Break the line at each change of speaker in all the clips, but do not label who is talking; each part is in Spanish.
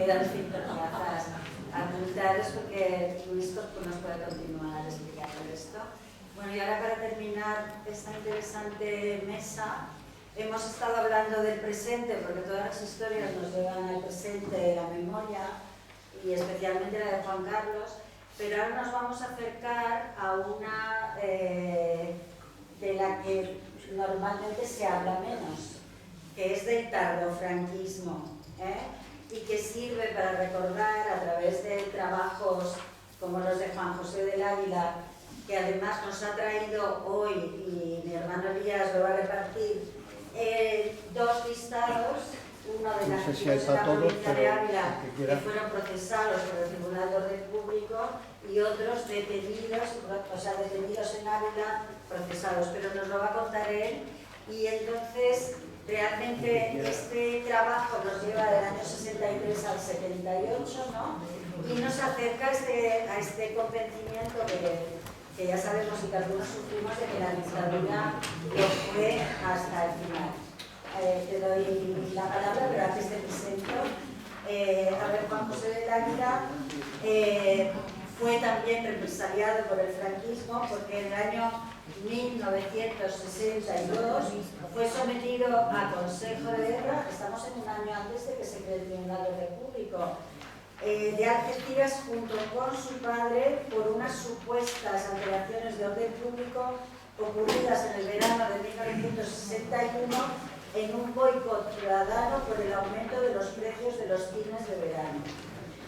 quedan sintonías apuntadas porque Luis nos puede continuar explicando esto. Bueno, y ahora para terminar esta interesante mesa, hemos estado hablando del presente porque todas las historias nos llevan al presente, la memoria, y especialmente la de Juan Carlos, pero ahora nos vamos a acercar a una de la que normalmente se habla menos, que es del tardofranquismo, y que sirve para recordar a través de trabajos como los de Juan José del Águila, que además nos ha traído hoy, y mi hermano Elías lo va a repartir, dos listados, uno de las actividades de la provincia de Ávila que fueron procesados por el Tribunal de Orden Público y otros detenidos, o sea, detenidos en Ávila, procesados, pero nos lo va a contar él. Y entonces, realmente este trabajo nos lleva del año 63 al 78, ¿no? Y nos acerca a este convencimiento que ya sabemos y que algunos sufrimos de que la dictadura lo fue hasta el final. Te doy la palabra, pero antes te presento. A ver, Juan José del Águila fue también represaliado por el franquismo porque en el año 1962 fue sometido a Consejo de Guerra, estamos en un año antes de que se cree el Tribunal de Orden Público, de Algeciras junto con su padre por unas supuestas alteraciones de orden público ocurridas en el verano de 1961 en un boicot ciudadano por el aumento de los precios de los cines de verano,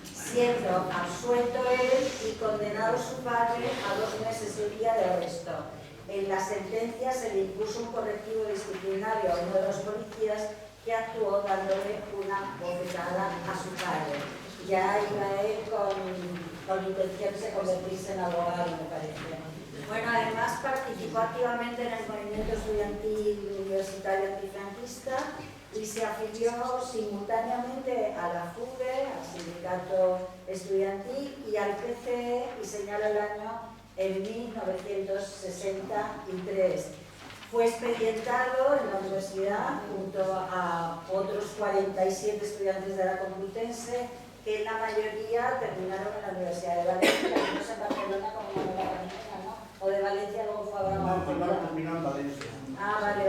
siendo absuelto él y condenado su padre a 2 meses y un día de arresto. En la sentencia se le impuso un correctivo disciplinario a uno de los policías que actuó dándole una bofetada a su padre. Ya iba él con intenciones de convertirse en abogado, me parece. Bueno, además participó activamente en el movimiento estudiantil universitario antifranquista y se afilió simultáneamente a la FUGE, al sindicato estudiantil y al PCE, y señala el año en 1963. Fue expedientado en la universidad junto a otros 47 estudiantes de la Complutense, que la mayoría terminaron en la Universidad de Valencia, algunos en Barcelona como Manuela Carmena, ¿no? O de Valencia luego fue a Barcelona.
No, terminó en Valencia.
Ah, vale.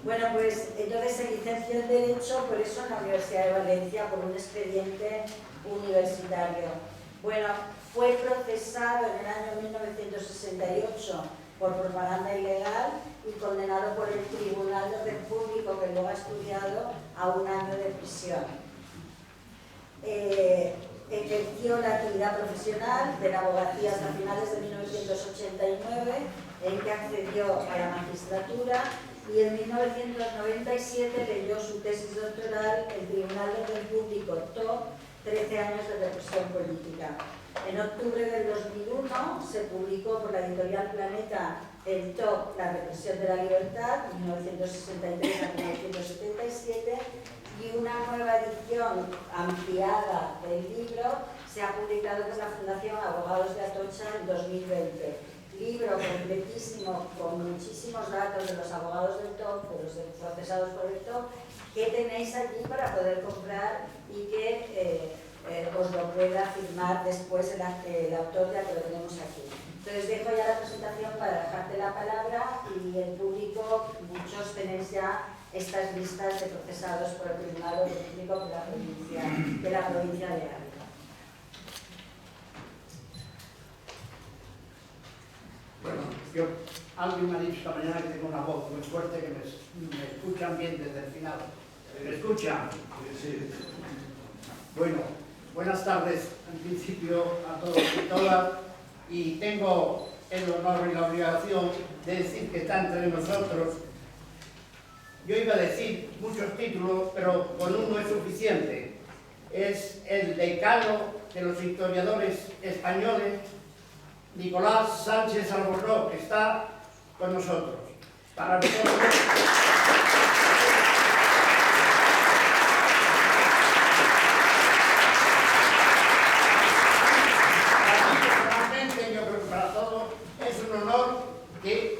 Bueno, pues entonces se licenció en Derecho, por eso en la Universidad de Valencia, por un expediente universitario. Bueno, fue procesado en el año 1968 por propaganda ilegal y condenado por el Tribunal de Orden Público, que luego ha estudiado, a 1 año de prisión. Ejerció la actividad profesional de la abogacía hasta finales de 1989, en que accedió a la magistratura, y en 1997 leyó su tesis doctoral el Tribunal de Orden Público, TOP, 13 años de represión política. En octubre del 2001 se publicó por la editorial Planeta el TOP, La represión de la libertad, 1963 a 1977, y una nueva edición ampliada del libro se ha publicado por la Fundación Abogados de Atocha en 2020. Libro completísimo, con muchísimos datos de los abogados del TOP, de los procesados por el TOP, que tenéis allí para poder comprar y que os lo pueda firmar después el autor, ya que lo tenemos aquí. Entonces dejo ya la presentación para dejarte la palabra, y el público, muchos tenéis ya estas listas de procesados por el Tribunal de Orden Público de la provincia de Ávila.
Bueno, alguien me ha dicho esta mañana que tengo una voz muy fuerte, que me escuchan bien desde el final. ¿Me escuchan? Sí. Bueno, buenas tardes, en principio, a todos y todas, y tengo el honor y la obligación de decir que está entre nosotros. Yo iba a decir muchos títulos, pero con uno es suficiente. Es el decano de los historiadores españoles, Nicolás Sánchez Albornoz, que está con nosotros. Para nosotros... Personalmente, yo creo que para todos es un honor que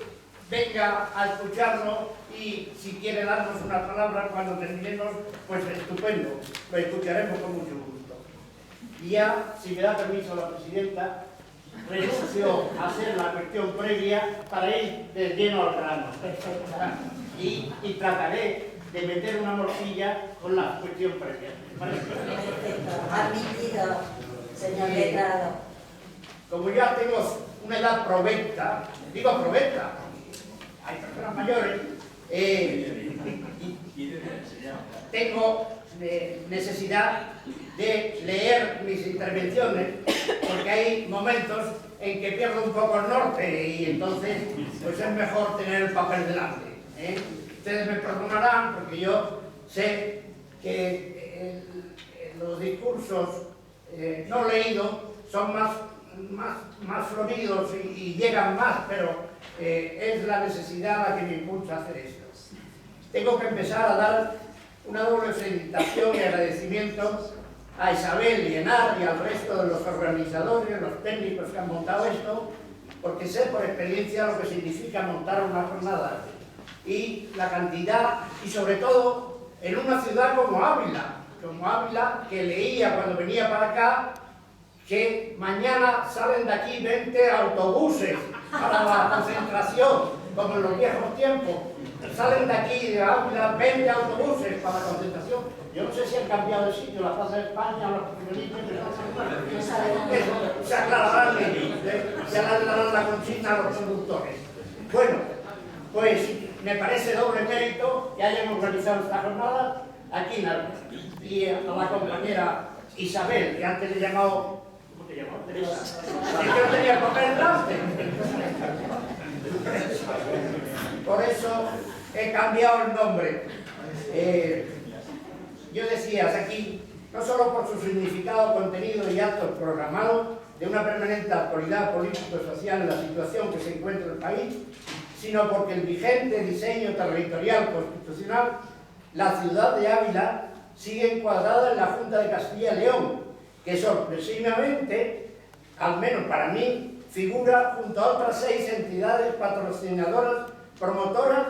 venga a escucharnos, y si quiere darnos una palabra cuando terminemos, pues estupendo, lo escucharemos con mucho gusto. y ya, si me da permiso la presidenta, renuncio a hacer la cuestión previa para ir de lleno al grano. Y trataré de meter una morcilla con la cuestión previa.
Perfecto, admitido, señor letrado.
Como ya tengo una edad provecta, digo provecta, hay personas mayores, tengo necesidad de leer mis intervenciones porque hay momentos en que pierdo un poco el norte y entonces pues es mejor tener el papel delante. Ustedes me perdonarán porque yo sé que los discursos no leídos son más floridos y llegan más, pero es la necesidad la que me impulsa a hacer esto. Tengo que empezar a dar una doble felicitación y agradecimiento a Isabel y Enar y al resto de los organizadores, los técnicos que han montado esto, porque sé por experiencia lo que significa montar una jornada y la cantidad, y sobre todo en una ciudad como Ávila, que leía cuando venía para acá que mañana salen de aquí 20 autobuses para la concentración, como en los viejos tiempos. Salen de aquí de Ávila 20 autobuses para la concentración. Yo no sé si han cambiado de sitio, la Plaza de España, los periodistas, se aclararán, se aclararán la consigna a los conductores. Bueno, pues me parece doble mérito que hayan organizado esta jornada aquí y a la compañera Isabel, que antes le he llamado, ¿cómo te llamó? Teresa. Es que no tenía papel delante. Por eso he cambiado el nombre. Yo decía aquí, no solo por su significado, contenido y actos programados de una permanente actualidad político-social en la situación que se encuentra el país, sino porque el vigente diseño territorial constitucional, la ciudad de Ávila sigue encuadrada en la Junta de Castilla y León, que sorpresivamente, al menos para mí, figura junto a otras 6 entidades patrocinadoras, promotoras,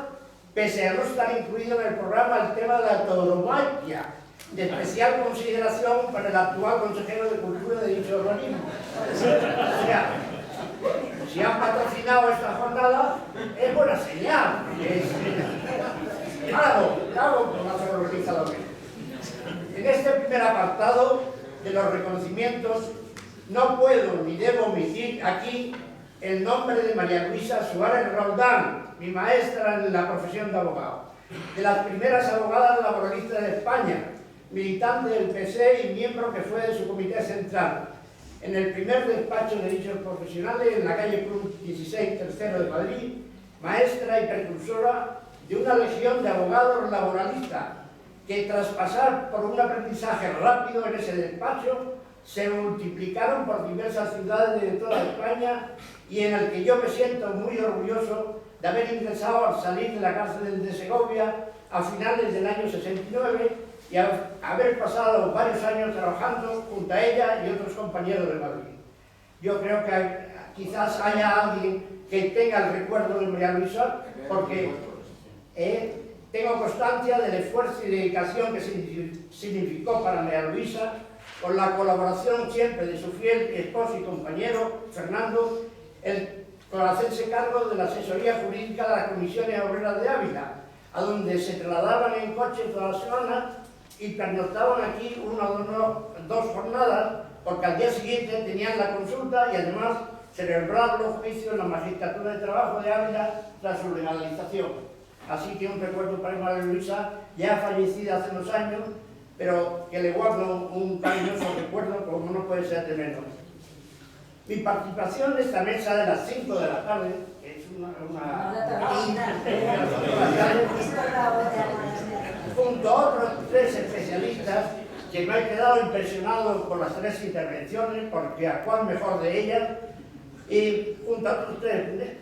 pese a no estar incluido en el programa el tema de la tauromaquia, de especial consideración para el actual consejero de Cultura de dicho organismo. O sea, si han patrocinado esta jornada, es buena señal. Bravo por los organizadores. En este primer apartado de los reconocimientos, no puedo ni debo omitir aquí el nombre de María Luisa Suárez Roldán, mi maestra en la profesión de abogado, de las primeras abogadas laboralistas de España, militante del PC y miembro que fue de su comité central, en el primer despacho de dichos profesionales en la calle Cruz 16, tercero de Madrid, maestra y precursora de una legión de abogados laboralistas que tras pasar por un aprendizaje rápido en ese despacho se multiplicaron por diversas ciudades de toda España y en el que yo me siento muy orgulloso de haber ingresado al salir de la cárcel de Segovia a finales del año 69 y haber pasado varios años trabajando junto a ella y otros compañeros de Madrid. Yo creo que quizás haya alguien que tenga el recuerdo de María Luisa, porque tengo constancia del esfuerzo y dedicación que significó para María Luisa, con la colaboración siempre de su fiel esposo y compañero, Fernando, con hacerse cargo de la asesoría jurídica de las comisiones obreras de Ávila, a donde se trasladaban en coche toda la semana y pernoctaban aquí una o dos jornadas, porque al día siguiente tenían la consulta y además celebrar los juicios en la Magistratura de Trabajo de Ávila tras su legalización. Así que un recuerdo para María Luisa, ya fallecida hace unos años, pero que le guardo un cariñoso recuerdo como no puede ser de menos. Mi participación en esta mesa de las 5 de la tarde, que es junto a otros 3 especialistas que me he quedado impresionado por las 3 intervenciones, porque a cuál mejor de ellas, y junto a otros 3,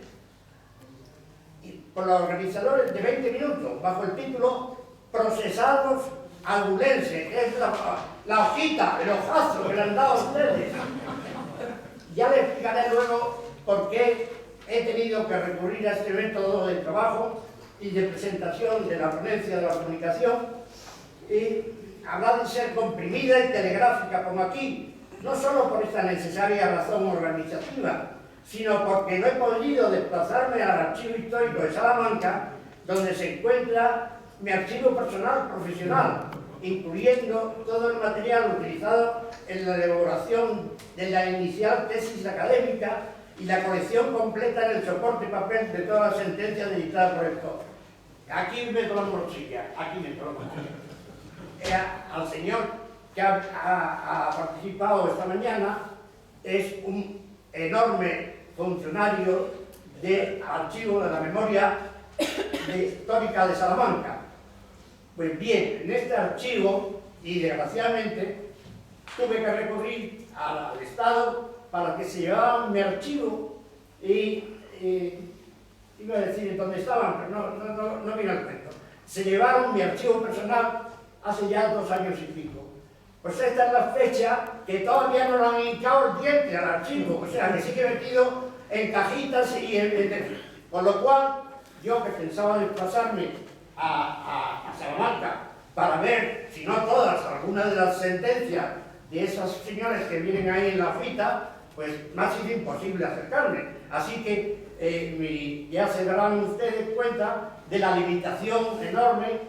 por los organizadores de 20 minutos, bajo el título Procesados Abulense, que es la hojita, el hojazo que le han dado a ustedes. Ya les explicaré luego por qué he tenido que recurrir a este método de trabajo y de presentación de la ponencia de la comunicación, y habrá de ser comprimida y telegráfica como aquí, no solo por esta necesaria razón organizativa, sino porque no he podido desplazarme al Archivo Histórico de Salamanca, donde se encuentra mi archivo personal profesional, incluyendo todo el material utilizado en la elaboración de la inicial tesis académica y la colección completa en el soporte papel de todas las sentencias editadas por el TOC. Aquí meto la morcilla, aquí meto la morcilla. Al señor que ha participado esta mañana, es un enorme funcionario del Archivo de la Memoria Histórica de Salamanca. Pues bien, en este archivo, y desgraciadamente, tuve que recurrir al Estado para que se llevaran mi archivo y iba a decir en dónde estaban, pero no viene al cuento. Se llevaron mi archivo personal hace ya 2 años y pico. Pues esta es la fecha que todavía no lo han hincado el diente al archivo, o sea, que sigue metido en cajitas y con lo cual, yo que pensaba desplazarme a Salamanca para ver, si no todas, algunas de las sentencias de esos señores que vienen ahí en la fita, pues me ha sido imposible acercarme. Así que ya se darán ustedes cuenta de la limitación enorme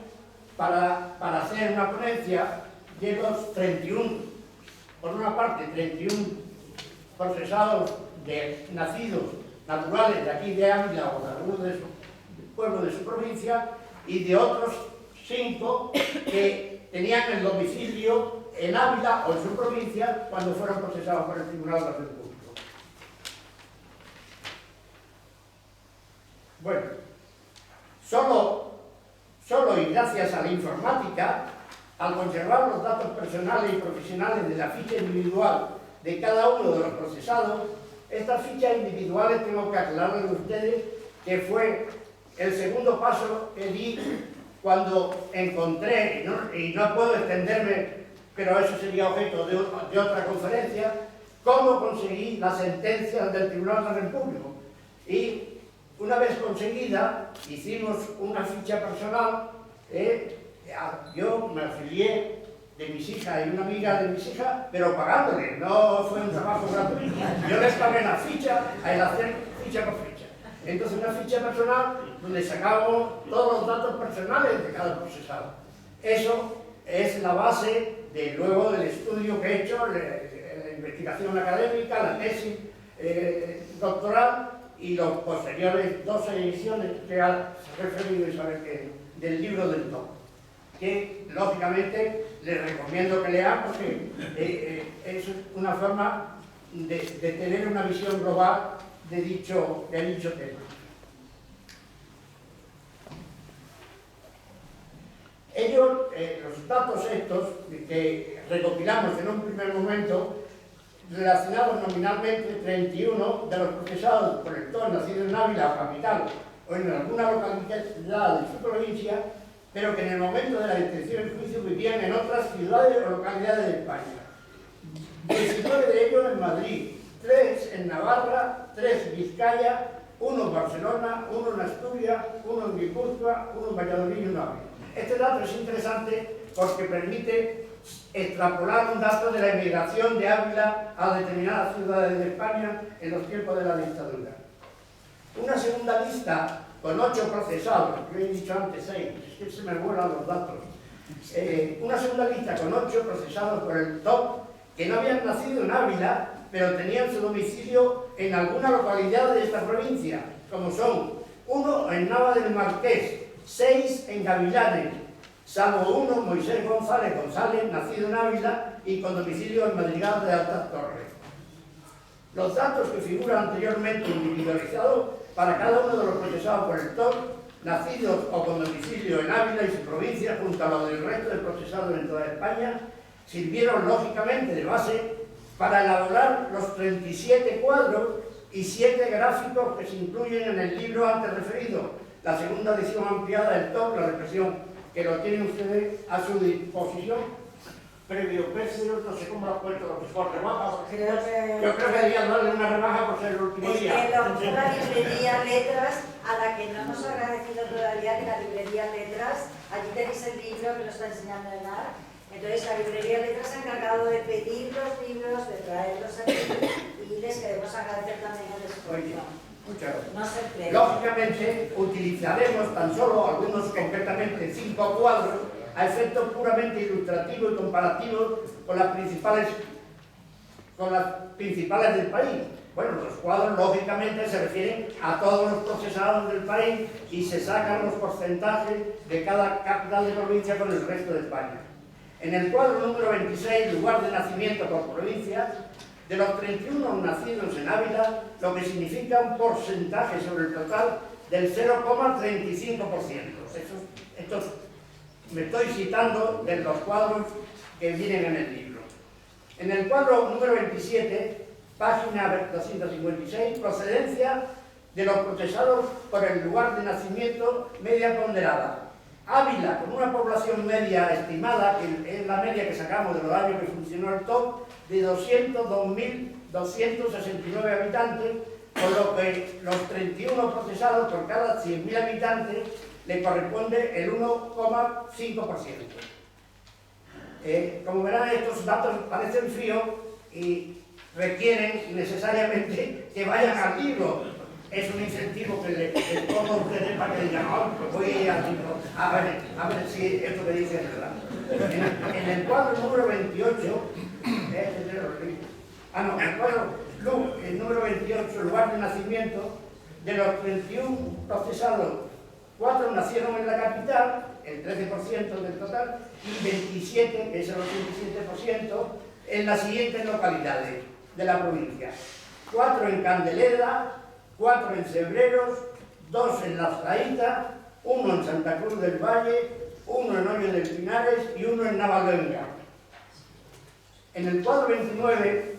para hacer una ponencia de los 31, por una parte 31 procesados nacidos naturales de aquí de Ávila o de algunos de sus pueblos de su provincia, y de otros 5 que tenían el domicilio en Ávila o en su provincia cuando fueron procesados por el Tribunal de Orden Público. Bueno, solo y gracias a la informática, al conservar los datos personales y profesionales de la ficha individual de cada uno de los procesados, estas fichas individuales tengo que aclararles a ustedes que fue el segundo paso que di cuando encontré, y no puedo extenderme, pero eso sería objeto de otra conferencia, cómo conseguí las sentencias del Tribunal de Orden Público. Y una vez conseguida, hicimos una ficha personal. Yo me afilié de mis hijas y una amiga de mis hijas, pero pagándole, no fue un trabajo gratuito. Yo les pagué la ficha, al hacer ficha por ficha. Entonces una ficha personal donde sacamos todos los datos personales de cada procesado. Eso es la base luego del estudio que he hecho, la investigación académica, la tesis doctoral y los posteriores 2 ediciones que ha referido Isabel del libro del TOC, que lógicamente les recomiendo que lean porque es una forma de tener una visión global de dicho tema. Los datos estos que recopilamos en un primer momento, relacionados nominalmente 31 de los procesados por el TOC nacidos en Ávila o capital o en alguna localidad de su provincia, pero que en el momento de la detención y juicio vivían en otras ciudades o localidades de España. 19 de ellos en Madrid, 3 en Navarra, 3 en Vizcaya, 1 en Barcelona, 1 en Asturias, 1 en Guipúzcoa, 1 en Valladolid y 1 en Ávila. Este dato es interesante porque permite extrapolar un dato de la emigración de Ávila a determinadas ciudades de España en los tiempos de la dictadura. Una segunda lista con 8 procesados, yo he dicho antes 6, es que se me vuelan los datos. Una segunda lista con 8 procesados por el TOC que no habían nacido en Ávila, pero tenían su domicilio en alguna localidad de esta provincia, como son 1 en Nava del Marqués, 6 en Gavilanes, salvo 1, Moisés González, nacido en Ávila y con domicilio en Madrigal de Altas Torres. Los datos que figuran anteriormente individualizados para cada uno de los procesados por el TOC, nacidos o con domicilio en Ávila y su provincia, junto a los del resto de procesados en toda España, sirvieron lógicamente de base para elaborar los 37 cuadros y 7 gráficos que se incluyen en el libro antes referido, la segunda edición ampliada del TOC, la represión, que lo tienen ustedes a su disposición. Previo precio, no sé cómo lo cuento, por rebaja. Yo creo que deberían darle una rebaja por ser el último día.
Es que lo puso la librería Letras, a la que no nos ha agradecido todavía, que la librería Letras, allí tenéis el libro que nos está enseñando Enar. Entonces la librería Letras se ha encargado de de pedir los libros, de traerlos aquí, y les queremos agradecer también el esfuerzo.
Muchas gracias.
No se cree.
Lógicamente, utilizaremos tan solo algunos, concretamente 5 cuadros, a efectos puramente ilustrativos y comparativos con las principales del país. Bueno, los cuadros lógicamente se refieren a todos los procesados del país y se sacan los porcentajes de cada capital de provincia con el resto de España. En el cuadro número 26, lugar de nacimiento por provincia, de los 31 nacidos en Ávila, lo que significa un porcentaje sobre el total del 0,35%. Estos me estoy citando de los cuadros que vienen en el libro. En el cuadro número 27, página 256, procedencia de los procesados por el lugar de nacimiento media ponderada. Ávila, con una población media estimada, que es la media que sacamos de los años que funcionó el TOP, de 202.269 habitantes, con lo que los 31 procesados por cada 100.000 habitantes le corresponde el 1,5%. Como verán, estos datos parecen fríos y requieren necesariamente que vayan al libro. Es un incentivo que le pongo a ustedes para que digan, pues voy al libro a ver si esto que dice es verdad. En el cuadro número 28, el número 28, lugar de nacimiento, de los 31 procesados, 4 nacieron en la capital, el 13% del total, y 27, que es el 87%, en las siguientes localidades de la provincia. 4 en Candelera, 4 en Cebreros, 2 en Las Zaitas, 1 en Santa Cruz del Valle, 1 en Hoyo del Pinares y 1 en Navaluenga. En el cuadro 29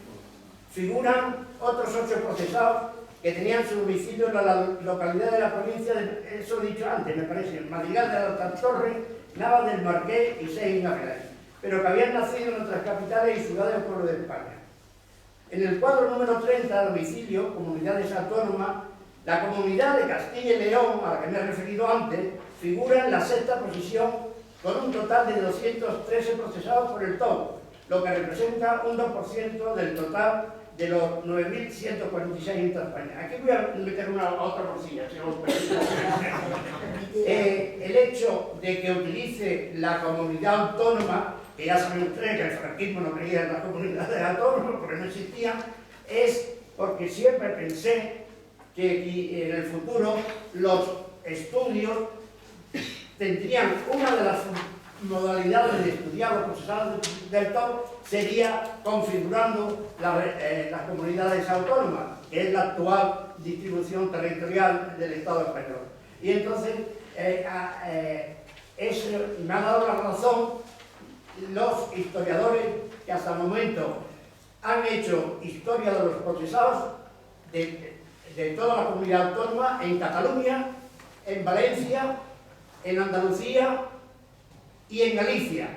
figuran otros 8 procesados que tenían su domicilio en la localidad de la provincia, eso he dicho antes, me parece, Madrigal de la Torre, Navas del Marqués y 6 en Gavilán, pero que habían nacido en otras capitales y ciudades del pueblo de España. En el cuadro número 30, domicilio, comunidades autónomas, la comunidad de Castilla y León, a la que me he referido antes, figura en la 6ª posición con un total de 213 procesados por el TOP, lo que representa un 2% del total de los 9.146 en toda España. Aquí voy a meter otra cosilla, si os permite. El hecho de que utilice la comunidad autónoma, que ya saben ustedes que el franquismo no creía en las comunidades autónomas porque no existían, es porque siempre pensé que en el futuro los estudios tendrían una de las modalidades de estudiar los procesados del TOP sería configurando las comunidades autónomas, que es la actual distribución territorial del Estado español. Y entonces me ha dado la razón los historiadores que hasta el momento han hecho historia de los procesados de toda la comunidad autónoma en Cataluña, en Valencia, en Andalucía y en Galicia,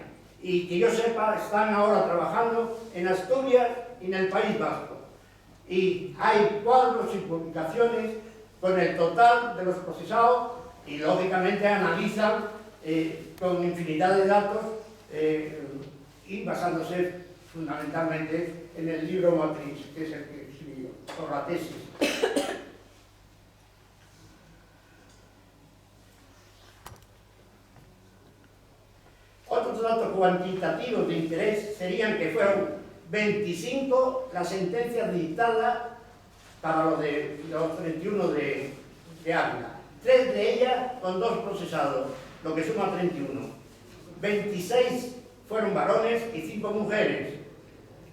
y que yo sepa están ahora trabajando en Asturias y en el País Vasco. Y hay cuadros y publicaciones con el total de los procesados y lógicamente analizan con infinidad de datos y basándose fundamentalmente en el libro matriz, que es el que escribió, por la tesis. Otros datos cuantitativos de interés serían que fueron 25 las sentencias dictadas para los 31 de Ávila. 3 de ellas con 2 procesados, lo que suma 31. 26 fueron varones y 5 mujeres.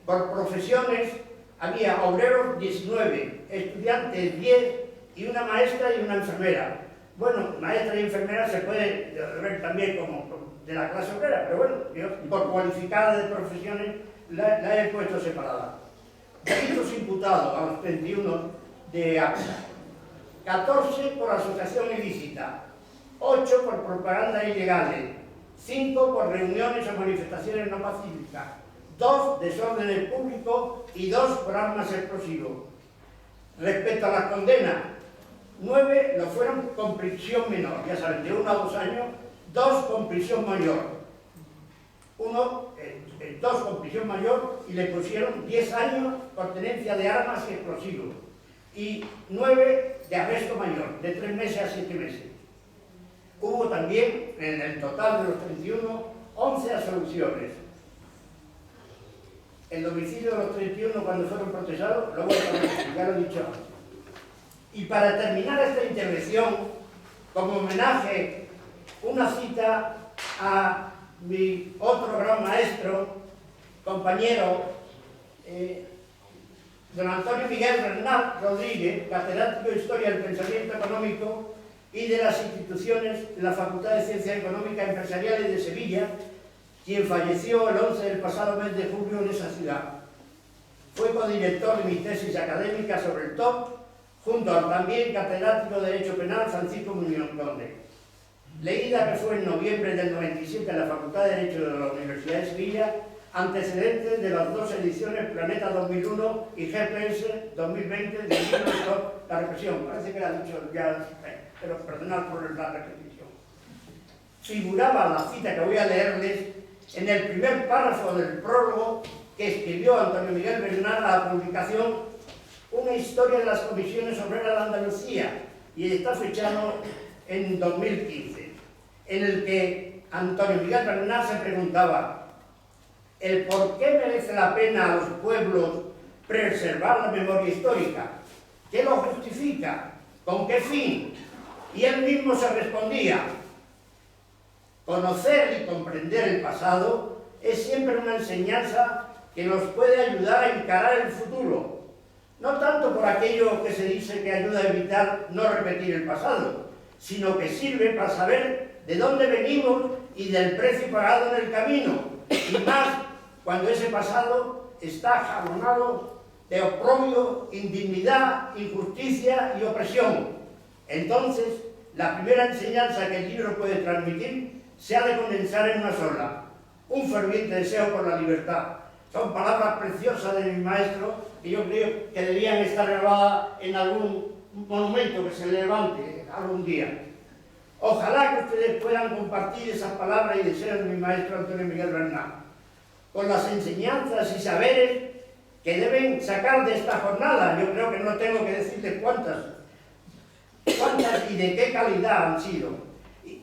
Por profesiones había obreros 19, estudiantes 10 y una maestra y una enfermera. Bueno, maestra y enfermera se puede ver también como de la clase obrera, pero bueno, yo por cualificada de profesiones la he puesto separada. Delitos imputados a los 31 de Ávila. 14 por asociación ilícita, 8 por propaganda ilegales, 5 por reuniones o manifestaciones no pacíficas, 2 desórdenes públicos y 2 por armas explosivas. Respecto a las condenas, 9 lo fueron con prisión menor, ya saben, de 1 a 2 años, 2 con prisión mayor. 1 2 con prisión mayor y le pusieron 10 años por tenencia de armas y explosivos y 9 de arresto mayor, de 3 meses a 7 meses. Hubo también, en el total de los 31, 11 absoluciones. El domicilio de los 31, cuando fueron procesados, lo voy a poner, ya lo he dicho antes. Y para terminar esta intervención, como homenaje, una cita a mi otro gran maestro, compañero, don Antonio Miguel Bernat Rodríguez, catedrático de Historia del Pensamiento Económico y de las instituciones de la Facultad de Ciencias Económicas Empresariales de Sevilla, quien falleció el 11 del pasado mes de julio en esa ciudad. Fue codirector de mi tesis académica sobre el TOP, junto al también catedrático de Derecho Penal Francisco Muñoz Conde. Leída que fue en noviembre del 97 en la Facultad de Derecho de la Universidad de Sevilla, antecedentes de las 2 ediciones Planeta 2001 y GPS 2020 del libro de TOP, La represión. Parece que lo ha dicho ya, pero perdonad por la repetición. Figuraba la cita que voy a leerles en el primer párrafo del prólogo que escribió Antonio Miguel Bernat a la publicación Una historia de las comisiones obreras de Andalucía, y está fechado en 2015, en el que Antonio Miguel Bernat se preguntaba el por qué merece la pena a los pueblos preservar la memoria histórica, qué lo justifica, con qué fin, y él mismo se respondía: conocer y comprender el pasado es siempre una enseñanza que nos puede ayudar a encarar el futuro, no tanto por aquello que se dice que ayuda a evitar no repetir el pasado, sino que sirve para saber de dónde venimos y del precio pagado en el camino, y más cuando ese pasado está jalonado de oprobio, indignidad, injusticia y opresión. Entonces, la primera enseñanza que el libro puede transmitir se ha de condensar en una sola: un ferviente deseo por la libertad. Son palabras preciosas de mi maestro que yo creo que debían estar grabadas en algún monumento que se levante algún día. Ojalá que ustedes puedan compartir esas palabras y deseos de mi maestro Antonio Miguel Bernat, con las enseñanzas y saberes que deben sacar de esta jornada. Yo creo que no tengo que decirles cuántas y de qué calidad han sido.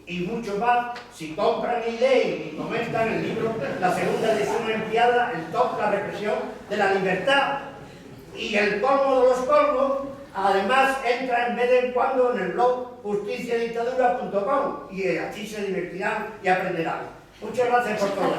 Y mucho más si compran y leen y comentan el libro, la segunda edición empleada, el TOP, La represión de la libertad. Y el colmo de los colmos, además entra en vez de cuando en el blog justiciadictadura.com y así se divertirán y aprenderán. Muchas gracias por todo.